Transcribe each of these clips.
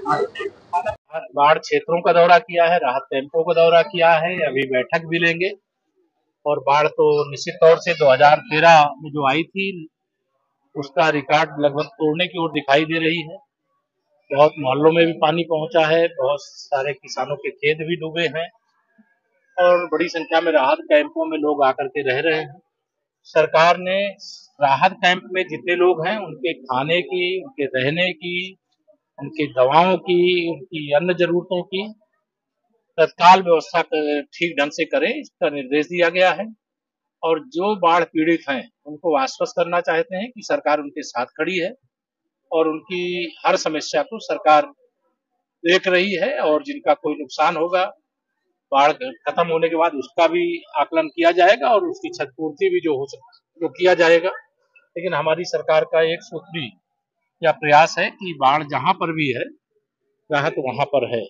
बाढ़ क्षेत्रों का दौरा किया है, राहत कैंपों का दौरा किया है, अभी बैठक भी लेंगे। और बाढ़ तो निश्चित तौर से 2013 में जो आई थी उसका रिकॉर्ड लगभग तोड़ने की ओर दिखाई दे रही है। बहुत मोहल्लों में भी पानी पहुंचा है, बहुत सारे किसानों के खेत भी डूबे हैं और बड़ी संख्या में राहत कैंपों में लोग आकर के रह रहे हैं। सरकार ने राहत कैंप में जितने लोग हैं उनके खाने की, उनके रहने की, उनकी दवाओं की, उनकी अन्य जरूरतों की तत्काल व्यवस्था ठीक ढंग से करें, इसका निर्देश दिया गया है। और जो बाढ़ पीड़ित हैं उनको आश्वस्त करना चाहते हैं कि सरकार उनके साथ खड़ी है और उनकी हर समस्या को सरकार देख रही है और जिनका कोई नुकसान होगा बाढ़ खत्म होने के बाद उसका भी आकलन किया जाएगा और उसकी क्षतिपूर्ति भी जो हो सकती वो किया जाएगा। लेकिन हमारी सरकार का एक सूत्री या प्रयास है कि बाढ़ जहां पर भी है राहत वहां पर है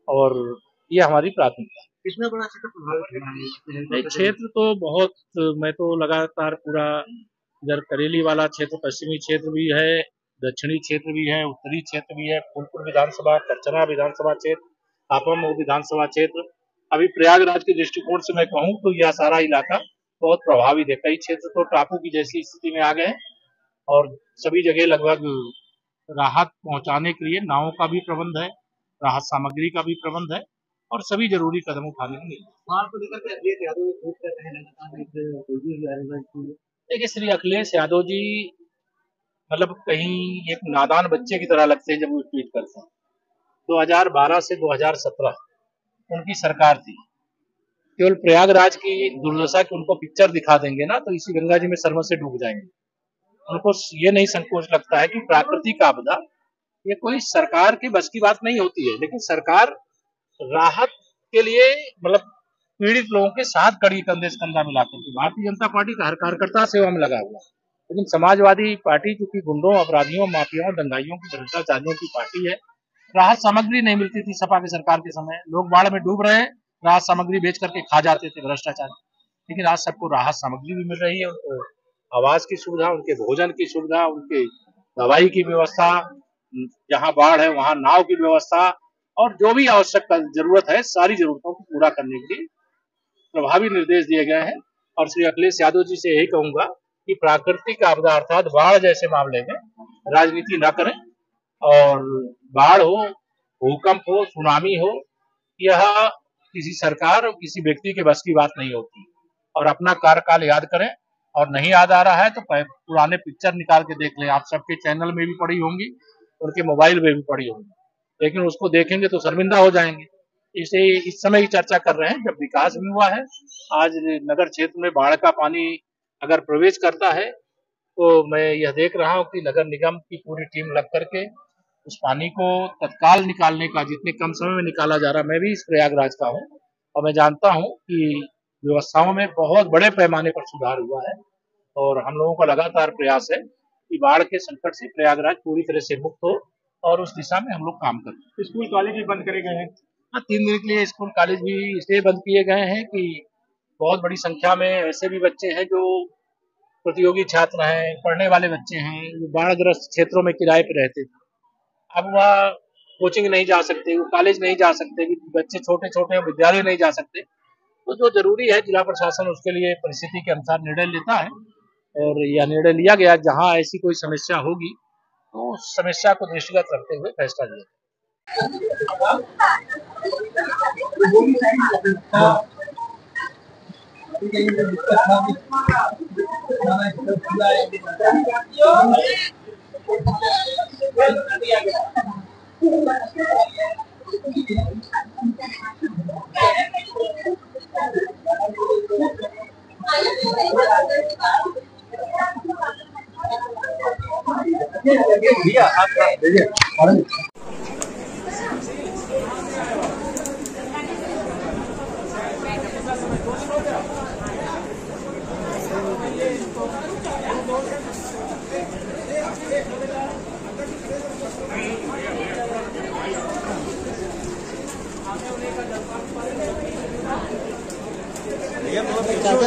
और ये हमारी प्राथमिकता है। कितना बड़ा क्षेत्र प्रभावित है? क्षेत्र तो बहुत, मैं तो लगातार पूरा इधर करेली वाला क्षेत्र, पश्चिमी क्षेत्र भी है, दक्षिणी क्षेत्र भी है, उत्तरी क्षेत्र भी है, फूलपुर विधानसभा, करचना विधानसभा क्षेत्र, आपामऊ विधानसभा क्षेत्र। अभी प्रयागराज के दृष्टिकोण से मैं कहूँ तो यह सारा इलाका बहुत प्रभावित है। कई क्षेत्र तो टापू की जैसी स्थिति में आ गए और सभी जगह लगभग राहत पहुंचाने के लिए नावों का भी प्रबंध है, राहत सामग्री का भी प्रबंध है और सभी जरूरी कदम उठाने के लिए। देखिए, श्री अखिलेश यादव जी मतलब कहीं एक नादान बच्चे की तरह लगते हैं जब वो ट्वीट करते हैं। 2012 से 2017 उनकी सरकार थी। केवल प्रयागराज की दुर्दशा की उनको पिक्चर दिखा देंगे ना तो इसी गंगा जी में सरमत से डूब जाएंगे। उनको ये नहीं संकोच लगता है कि प्राकृतिक आपदा ये कोई सरकार की बस की बात नहीं होती है, लेकिन सरकार राहत के लिए मतलब पीड़ित लोगों के साथ कड़ी कंधे से कंधा मिलाकर के भारतीय जनता पार्टी का हर कार्यकर्ता सेवा में लगा हुआ, लेकिन समाजवादी पार्टी चूंकि गुंडों, अपराधियों, माफियाओं, दंगाइयों की, भ्रष्टाचारियों की पार्टी है। राहत सामग्री नहीं मिलती थी सपा की सरकार के समय, लोग बाढ़ में डूब रहे, राहत सामग्री बेच करके खा जाते थे भ्रष्टाचार। लेकिन आज सबको राहत सामग्री भी मिल रही है, उनको आवास की सुविधा, उनके भोजन की सुविधा, उनके दवाई की व्यवस्था, जहाँ बाढ़ है वहां नाव की व्यवस्था और जो भी आवश्यक जरूरत है सारी जरूरतों को पूरा करने के लिए प्रभावी निर्देश दिए गए हैं। और श्री अखिलेश यादव जी से यही कहूंगा कि प्राकृतिक आपदा अर्थात बाढ़ जैसे मामले में राजनीति न करें और बाढ़ हो, भूकंप हो, सुनामी हो, यह किसी सरकार और किसी व्यक्ति के बस की बात नहीं होती। और अपना कार्यकाल याद करें और नहीं याद आ रहा है तो पुराने पिक्चर निकाल के देख लें, आप सबके चैनल में भी पड़ी होंगी, उनके मोबाइल में भी पड़ी होंगी, लेकिन उसको देखेंगे तो शर्मिंदा हो जाएंगे। इसे इस समय की चर्चा कर रहे हैं जब विकास भी हुआ है। आज नगर क्षेत्र में बाढ़ का पानी अगर प्रवेश करता है तो मैं यह देख रहा हूं कि नगर निगम की पूरी टीम लग करके उस पानी को तत्काल निकालने का, जितने कम समय में निकाला जा रहा है। मैं भी इस प्रयागराज का हूं और मैं जानता हूं कि व्यवस्थाओं में बहुत बड़े पैमाने पर सुधार हुआ है और हम लोगों का लगातार प्रयास है कि बाढ़ के संकट से प्रयागराज पूरी तरह से मुक्त हो और उस दिशा में हम लोग काम करें। स्कूल कॉलेज भी बंद करे गए हैं। 3 दिन के लिए स्कूल कॉलेज भी इसलिए बंद किए गए हैं कि बहुत बड़ी संख्या में ऐसे भी बच्चे हैं जो प्रतियोगी छात्र हैं, पढ़ने वाले बच्चे हैं, जो बाढ़ग्रस्त क्षेत्रों में किराए पर रहते थे। अब वह कोचिंग नहीं जा सकते, वो कॉलेज नहीं जा सकते, बच्चे छोटे छोटे विद्यालय नहीं जा सकते। तो जो जरूरी है जिला प्रशासन उसके लिए परिस्थिति के अनुसार निर्णय लेता है और यह निर्णय लिया गया। जहां ऐसी कोई समस्या होगी तो उस समस्या को दृष्टिगत रखते हुए फैसला लिया।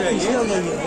पीछे हो गई है।